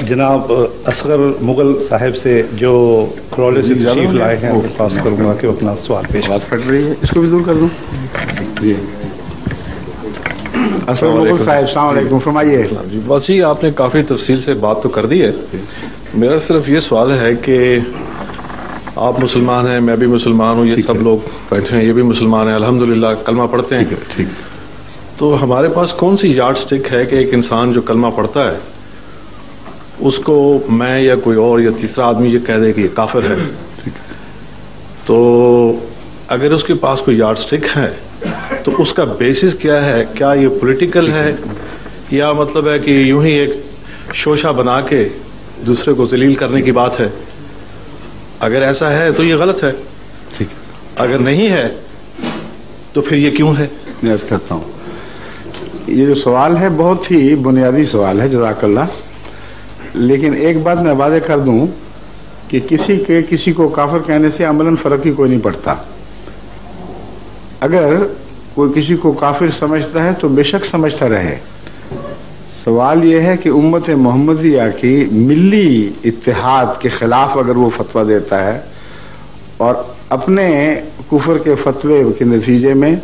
جناب اصغر مغل صاحب سے جو کرولے سے تشریف لائے ہیں درخواست کروں گا کہ وہ اپنا سوال پیش بات پھٹ رہی ہے، اس کو بھی دور کر دوں. جی اصغر مغل صاحب السلام علیکم، فرمائیے. جی بس جی آپ نے کافی تفصیل سے بات تو کر دی ہے. میرا صرف یہ سوال ہے کہ آپ مسلمان ہیں، میں بھی مسلمان ہوں، یہ سب لوگ بیٹھے ہیں یہ بھی مسلمان ہیں، الحمدللہ کلمہ پڑھتے ہیں. ٹھیک. تو ہمارے پاس کون سی یارڈ سٹک ہے کہ ایک انسان جو کلمہ پڑھتا ہے اس کو میں یا کوئی اور یا تیسرا آدمی یہ کہہ دے کہ یہ کافر ہے؟ تو اگر اس کے پاس کوئی یارڈ سٹک ہے تو اس کا بیسس کیا ہے؟ کیا یہ پولیٹیکل ہے یا مطلب ہے کہ یوں ہی ایک شوشہ بنا کے دوسرے کو ذلیل کرنے کی بات ہے؟ اگر ایسا ہے تو یہ غلط ہے، اگر نہیں ہے تو پھر یہ کیوں ہے؟ میں عرض کرتا ہوں، یہ جو سوال ہے بہت ہی بنیادی سوال ہے، جزاک اللہ. لیکن ایک بات میں واضح کر دوں کہ کسی کو کافر کہنے سے عملاً فرق ہی کوئی نہیں پڑتا. اگر کوئی کسی کو کافر سمجھتا ہے تو بے شک سمجھتا رہے. سوال یہ ہے کہ امت محمدیہ کی ملی اتحاد کے خلاف اگر وہ فتویٰ دیتا ہے اور اپنے کفر کے فتوے کے نتیجے میں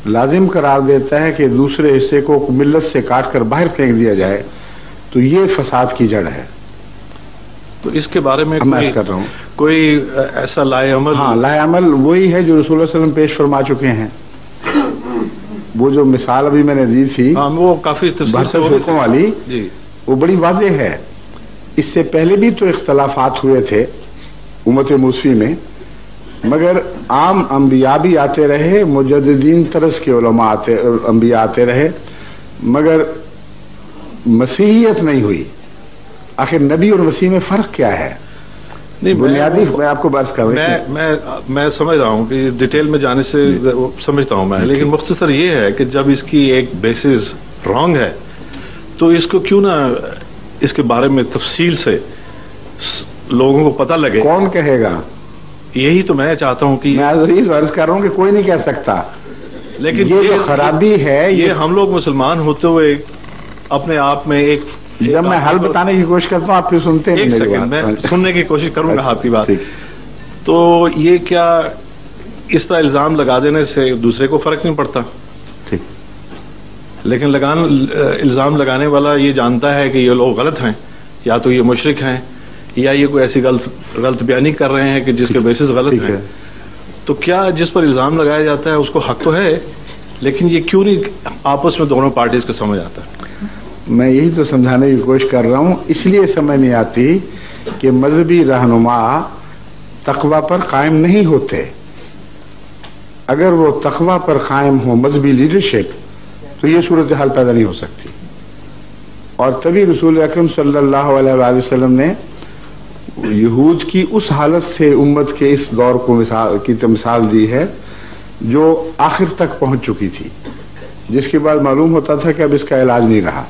لازم قرار دیتا ہے کہ دوسرے حصے کو ملت سے کاٹ کر باہر پھینک دیا جائے، تو یہ فساد کی جڑ ہے. تو اس کے بارے میں کر رہا ہوں کوئی ایسا لائے عمل؟ ہاں، لائے عمل وہی ہے جو رسول اللہ علیہ وسلم پیش فرما چکے ہیں. وہ جو مثال ابھی میں نے دی تھی وہ کافی فرقوں والی، وہ بڑی واضح ہے. اس سے پہلے بھی تو اختلافات ہوئے تھے امت موسوی میں، مگر عام انبیاء بھی آتے رہے، مجددین طرز کے علماء انبیاء آتے رہے، مگر مسیحیت نہیں ہوئی. آخر نبی اور مسیح میں فرق کیا ہے؟ بنیادی میں آپ کو بات کر رہا ہوں. میں سمجھ رہا ہوں کہ ڈیٹیل میں جانے سے سمجھتا ہوں میں، لیکن مختصر یہ ہے کہ جب اس کی ایک بیسس رانگ ہے تو اس کو کیوں نہ اس کے بارے میں تفصیل سے لوگوں کو پتہ لگے. کون کہے گا؟ یہی تو میں چاہتا ہوں کہ میں عرض کر رہا ہوں کہ کوئی نہیں کہہ سکتا. لیکن یہ جو خرابی ہے، یہ ہم لوگ مسلمان ہوتے ہوئے اپنے آپ میں ایک، جب میں حل بتانے کی کوشش کرتا ہوں آپ پھر سنتے ہیں. ایک سیکنڈ میں سننے کی کوشش کروں گا آپ کی بات. تو یہ کیا اس طرح الزام لگا دینے سے دوسرے کو فرق نہیں پڑتا؟ لیکن الزام لگانے والا یہ جانتا ہے کہ یہ لوگ غلط ہیں، یا تو یہ مشرک ہیں یا یہ کوئی ایسی غلط بیانی کر رہے ہیں کہ جس کے بیسس غلط ہے. تو کیا جس پر الزام لگایا جاتا ہے اس کو حق تو ہے، لیکن یہ کیوں نہیں آپس میں دونوں پارٹیز کو سمجھ آتا ہے؟ میں یہی تو سمجھانے کی کوشش کر رہا ہوں. اس لیے سمجھ نہیں آتی کہ مذہبی رہنما تقوی پر قائم نہیں ہوتے. اگر وہ تقوی پر قائم ہو، مذہبی لیڈرشپ، تو یہ صورتحال پیدا نہیں ہو سکتی. اور تبھی رسول اکرم صلی اللہ علیہ وآلہ وسلم نے یہود کی اس حالت سے امت کے اس دور کو مثال دی ہے جو آخر تک پہنچ چکی تھی، جس کے بعد معلوم ہوتا تھا کہ اب اس کا علاج نہیں رہا.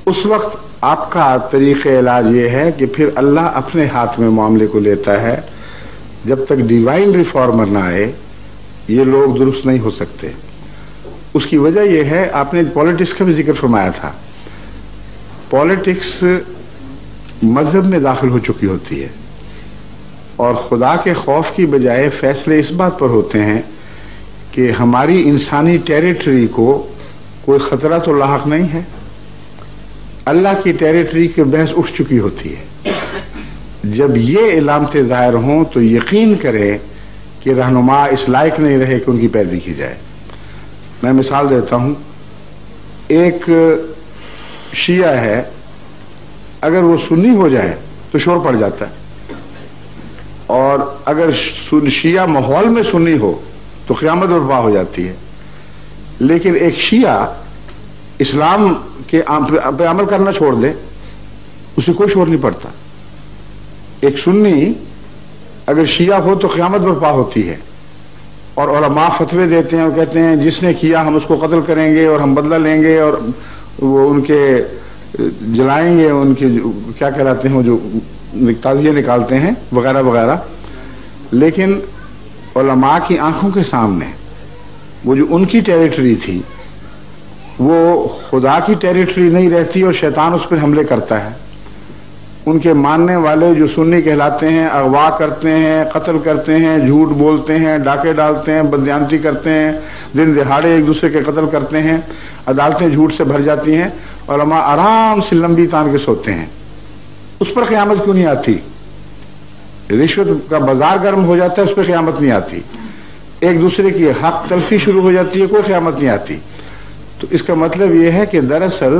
اس وقت آپ کا طریقہ علاج یہ ہے کہ پھر اللہ اپنے ہاتھ میں معاملے کو لیتا ہے. جب تک ڈیوائن ریفارمر نہ آئے یہ لوگ درست نہیں ہو سکتے. اس کی وجہ یہ ہے، آپ نے پالیٹکس کا بھی ذکر فرمایا تھا. پالیٹکس مذہب میں داخل ہو چکی ہوتی ہے اور خدا کے خوف کی بجائے فیصلے اس بات پر ہوتے ہیں کہ ہماری انسانی ٹیریٹری کو کوئی خطرہ تو لاحق نہیں ہے. اللہ کی ٹیریٹری کی بحث اٹھ چکی ہوتی ہے. جب یہ علامتیں ظاہر ہوں تو یقین کریں کہ رہنما اس لائق نہیں رہے کہ ان کی پیروی کی جائے. میں مثال دیتا ہوں. ایک شیعہ ہے، اگر وہ سنی ہو جائے تو شور پڑ جاتا ہے، اور اگر شیعہ ماحول میں سنی ہو تو قیامت برپا ہو جاتی ہے. لیکن ایک شیعہ اسلام کے پہ عمل کرنا چھوڑ دے، اسے کوئی شور نہیں پڑتا. ایک سنی اگر شیعہ ہو تو قیامت برپا ہوتی ہے، اور علماء فتوے دیتے ہیں اور کہتے ہیں جس نے کیا ہم اس کو قتل کریں گے اور ہم بدلہ لیں گے اور وہ ان کے جلائیں گے، ان کے کیا کہلاتے ہیں وہ جو تعزیہ نکالتے ہیں وغیرہ وغیرہ. لیکن علماء کی آنکھوں کے سامنے وہ جو ان کی ٹیریٹری تھی وہ خدا کی ٹیریٹری نہیں رہتی اور شیطان اس پر حملے کرتا ہے. ان کے ماننے والے جو سنی کہلاتے ہیں اغوا کرتے ہیں، قتل کرتے ہیں، جھوٹ بولتے ہیں، ڈاکے ڈالتے ہیں، بددیانتی کرتے ہیں، دن دہاڑے ایک دوسرے کے قتل کرتے ہیں، عدالتیں جھوٹ سے بھر جاتی ہیں، علماء آرام سے لمبی تان کے سوتے ہیں، اس پر قیامت کیوں نہیں آتی؟ رشوت کا بازار گرم ہو جاتا ہے، اس پہ قیامت نہیں آتی، ایک دوسرے کی حق تلفی شروع ہو جاتی ہے، کوئی قیامت نہیں آتی۔ تو اس کا مطلب یہ ہے کہ دراصل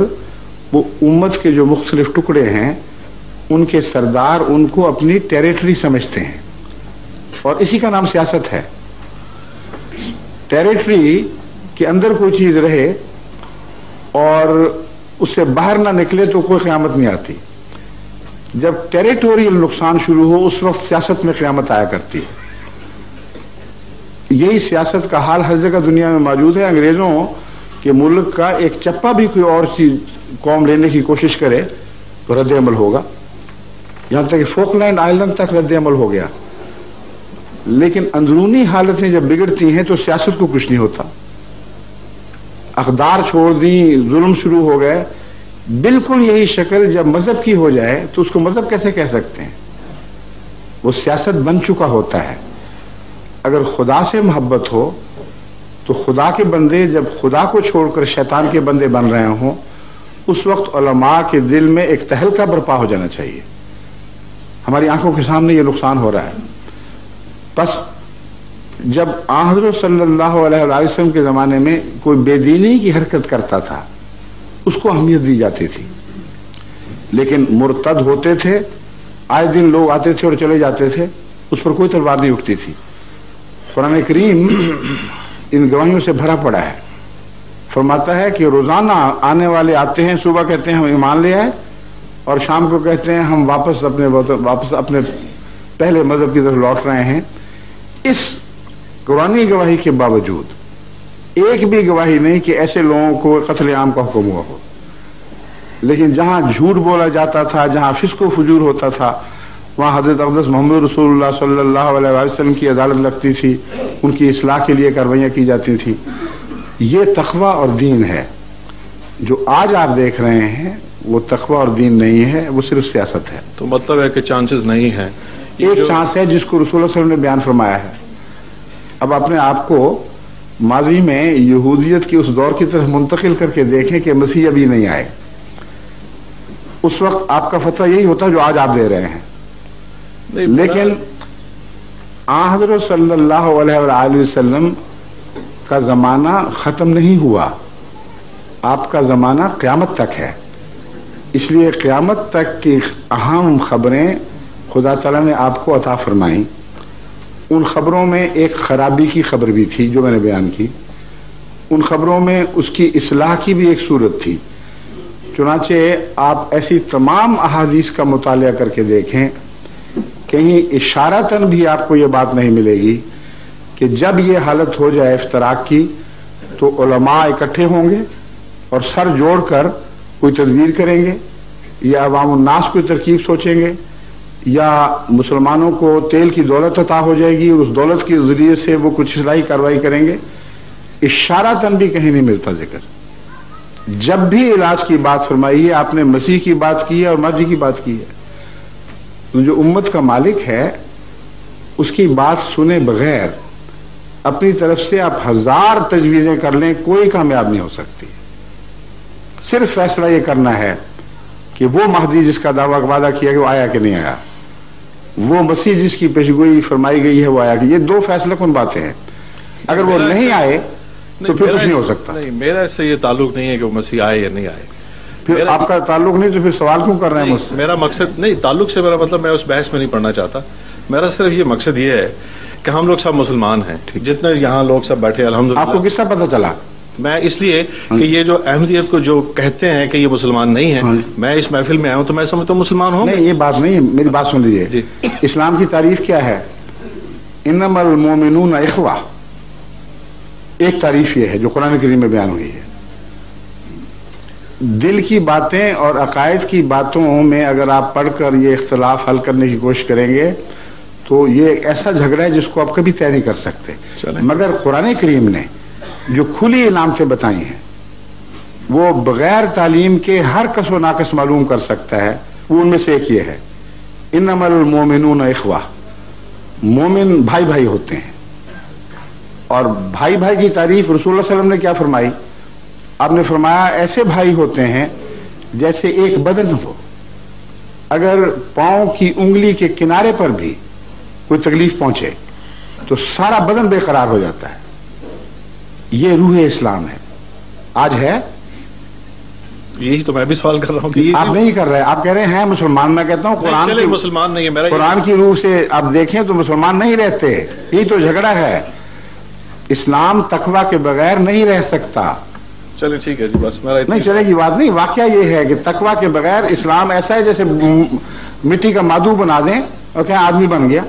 وہ امت کے جو مختلف ٹکڑے ہیں ان کے سردار ان کو اپنی ٹیریٹری سمجھتے ہیں، اور اسی کا نام سیاست ہے۔ ٹیریٹری کے اندر کوئی چیز رہے اور اس سے باہر نہ نکلے تو کوئی قیامت نہیں آتی۔ جب ٹیریٹوریل نقصان شروع ہو اس وقت سیاست میں قیامت آیا کرتی ہے۔ یہی سیاست کا حال ہر جگہ دنیا میں موجود ہے۔ انگریزوں کے ملک کا ایک چپا بھی کوئی اور چیز قوم لینے کی کوشش کرے تو رد عمل ہوگا، یہاں تک کہ فوکلینڈ آئلینڈ تک رد عمل ہو گیا۔ لیکن اندرونی حالتیں جب بگڑتی ہیں تو سیاست کو کچھ نہیں ہوتا، اقدار چھوڑ دی، ظلم شروع ہو گئے۔ بالکل یہی شکل جب مذہب کی ہو جائے تو اس کو مذہب کیسے کہہ سکتے ہیں؟ وہ سیاست بن چکا ہوتا ہے۔ اگر خدا سے محبت ہو تو خدا کے بندے جب خدا کو چھوڑ کر شیطان کے بندے بن رہے ہوں اس وقت علماء کے دل میں ایک تہلکہ برپا ہو جانا چاہیے۔ ہماری آنکھوں کے سامنے یہ نقصان ہو رہا ہے۔ بس جب حضرت صلی اللہ علیہ وسلم کے زمانے میں کوئی بے دینی کی حرکت کرتا تھا اس کو اہمیت دی جاتی تھی، لیکن مرتد ہوتے تھے، آئے دن لوگ آتے تھے اور چلے جاتے تھے، اس پر کوئی تلوار نہیں اٹھتی تھی۔ قرآن کریم ان گواہیوں سے بھرا پڑا ہے، فرماتا ہے کہ روزانہ آنے والے آتے ہیں، صبح کہتے ہیں ہم ایمان لے آئے اور شام کو کہتے ہیں ہم واپس اپنے پہلے مذہب کی طرف لوٹ رہے ہیں۔ اس قرآنی گواہی کے باوجود ایک بھی گواہی نہیں کہ ایسے لوگوں کو قتل عام کا حکم ہوا ہو، لیکن جہاں جھوٹ بولا جاتا تھا، جہاں فسق و فجور ہوتا تھا، وہاں حضرت اقدس محمد رسول اللہ صلی اللہ علیہ وسلم کی عدالت لگتی تھی، ان کی اصلاح کے لیے کاروائیاں کی جاتی تھیں۔ یہ تقوی اور دین ہے۔ جو آج آپ دیکھ رہے ہیں وہ تقوی اور دین نہیں ہے، وہ صرف سیاست ہے۔ تو مطلب ہے کہ چانسز نہیں ہے، ایک چانس ہے جس کو رسول اللہ صلی اللہ علیہ وسلم نے بیان فرمایا ہے۔ اب اپنے آپ کو ماضی میں یہودیت کی اس دور کی طرف منتقل کر کے دیکھیں کہ مسیح ابھی نہیں آئے، اس وقت آپ کا فتویٰ یہی ہوتا جو آج آپ دے رہے ہیں۔ لیکن حضرت صلی اللہ علیہ وآلہ وسلم کا زمانہ ختم نہیں ہوا، آپ کا زمانہ قیامت تک ہے، اس لیے قیامت تک کی اہم خبریں خدا تعالیٰ نے آپ کو عطا فرمائیں۔ ان خبروں میں ایک خرابی کی خبر بھی تھی جو میں نے بیان کی، ان خبروں میں اس کی اصلاح کی بھی ایک صورت تھی۔ چنانچہ آپ ایسی تمام احادیث کا مطالعہ کر کے دیکھیں، کہیں اشارتاً بھی آپ کو یہ بات نہیں ملے گی کہ جب یہ حالت ہو جائے افتراق کی تو علماء اکٹھے ہوں گے اور سر جوڑ کر کوئی تدبیر کریں گے، یا عوام الناس کوئی ترکیب سوچیں گے، یا مسلمانوں کو تیل کی دولت عطا ہو جائے گی اور اس دولت کے ذریعے سے وہ کچھ اصلاحی کارروائی کریں گے۔ اشارتاً بھی کہیں نہیں ملتا ذکر۔ جب بھی علاج کی بات فرمائی ہے آپ نے مسیح کی بات کی ہے اور مہدی کی بات کی ہے۔ تو جو امت کا مالک ہے اس کی بات سنے بغیر اپنی طرف سے آپ ہزار تجویزیں کر لیں، کوئی کامیاب نہیں ہو سکتی۔ صرف فیصلہ یہ کرنا ہے کہ وہ مہدی جس کا دعویٰ وعدہ کیا کہ وہ آیا کہ نہیں آیا، وہ مسیح جس کی پیشگوئی فرمائی گئی ہے وہ آیا کہ، یہ دو فیصلہ کن باتیں ہیں۔ اگر وہ نہیں آئے تو پھر کچھ نہیں ہو سکتا۔ نہیں، میرا اس سے یہ تعلق نہیں ہے کہ وہ مسیح آئے یا نہیں آئے۔ پھر آپ کا تعلق نہیں تو پھر سوال کیوں کر رہے ہیں مجھ سے؟ میرا مقصد نہیں، تعلق سے میرا مطلب میں اس بحث میں نہیں پڑھنا چاہتا۔ میرا صرف یہ مقصد یہ ہے کہ ہم لوگ سب مسلمان ہیں، جتنے یہاں لوگ سب بیٹھے الحمدللہ۔ آپ کو کس طرح پتہ چلا؟ میں اس لیے کہ یہ جو احمدیت کو جو کہتے ہیں کہ یہ مسلمان نہیں ہیں، میں اس محفل میں آیا ہوں تو میں سمجھتا ہوں مسلمان ہوں۔ نہیں، یہ بات نہیں ہے، میری بات سن لیجیے۔ اسلام کی تعریف کیا ہے؟ انما المومنون اخوہ، ایک تعریف یہ ہے جو قرآن کریم میں بیان ہوئی ہے۔ دل کی باتیں اور عقائد کی باتوں میں اگر آپ پڑھ کر یہ اختلاف حل کرنے کی کوشش کریں گے تو یہ ایک ایسا جھگڑا ہے جس کو آپ کبھی طے نہیں کر سکتے۔ مگر قرآن کریم نے جو کھلی علامتیں بتائی ہیں وہ بغیر تعلیم کے ہر کس و ناقص معلوم کر سکتا ہے، وہ ان میں سے ایک یہ ہے انمل المومنون اخوہ، مومن بھائی بھائی ہوتے ہیں. اور بھائی بھائی کی تعریف رسول اللہ صلی اللہ علیہ وسلم نے کیا فرمائی؟ آپ نے فرمایا ایسے بھائی ہوتے ہیں جیسے ایک بدن ہو، اگر پاؤں کی انگلی کے کنارے پر بھی کوئی تکلیف پہنچے تو سارا بدن بے قرار ہو جاتا ہے. یہ روح اسلام ہے. آج ہے؟ یہی تو میں بھی سوال کر رہا ہوں. آپ نہیں کر رہے، آپ کہہ رہے ہیں مسلمان. میں کہتا ہوں مسلمان نہیں ہے، قرآن کی روح سے آپ دیکھیں تو مسلمان نہیں رہتے. یہی تو جھگڑا ہے. اسلام تقوی کے بغیر نہیں رہ سکتا. چلے ٹھیک ہے جی، بس میرا نہیں چلے گی بات نہیں. واقعہ یہ ہے کہ تقوی کے بغیر اسلام ایسا ہے جیسے مٹی کا مادو بنا دیں اور کہیں آدمی بن گیا.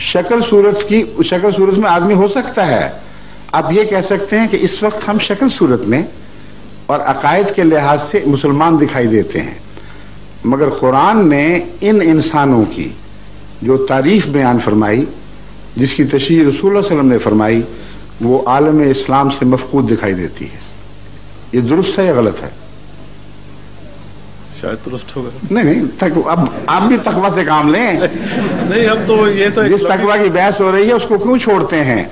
شکل صورت میں آدمی ہو سکتا ہے. آپ یہ کہہ سکتے ہیں کہ اس وقت ہم شکل صورت میں اور عقائد کے لحاظ سے مسلمان دکھائی دیتے ہیں، مگر قرآن نے ان انسانوں کی جو تعریف بیان فرمائی، جس کی تشریح رسول اللہ علیہ وسلم نے فرمائی، وہ عالم اسلام سے مفقود دکھائی دیتی ہے. یہ درست ہے یا غلط ہے؟ شاید درست ہوگا. نہیں اب آپ بھی تقوی سے کام لیں. نہیں اب تو یہ تو جس تقوی کی بحث ہو رہی ہے اس کو کیوں چھوڑتے ہیں؟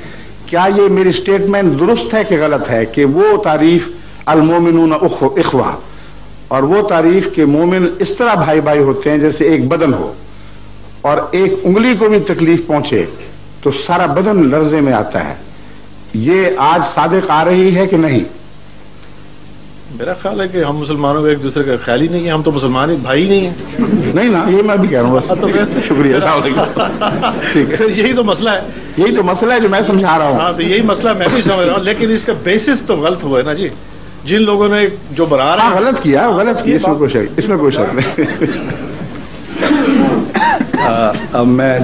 کیا یہ میری سٹیٹمنٹ درست ہے کہ غلط ہے کہ وہ تعریف المومنون اخوہ اور وہ تعریف کہ مومن اس طرح بھائی بھائی ہوتے ہیں جیسے ایک بدن ہو، اور ایک انگلی کو بھی تکلیف پہنچے تو سارا بدن لرزے میں آتا ہے، یہ آج صادق آ رہی ہے کہ نہیں؟ میرا خیال ہے کہ ہم مسلمانوں کو ایک دوسرے کا خیال ہی نہیں ہے. ہم تو مسلمان ہی بھائی نہیں ہیں. نہیں نا، یہ میں بھی کہہ رہا ہوں. بس شکریہ. السلام علیکم. ٹھیک ہے، یہی تو مسئلہ ہے. یہی تو مسئلہ ہے جو میں سمجھا رہا ہوں. ہاں تو یہی مسئلہ میں بھی سمجھ رہا ہوں، لیکن اس کا بیسس تو غلط ہوا ہے نا جی. جن لوگوں نے جو بنا رہا غلط کیا اس میں کوئی شک نہیں. اب میں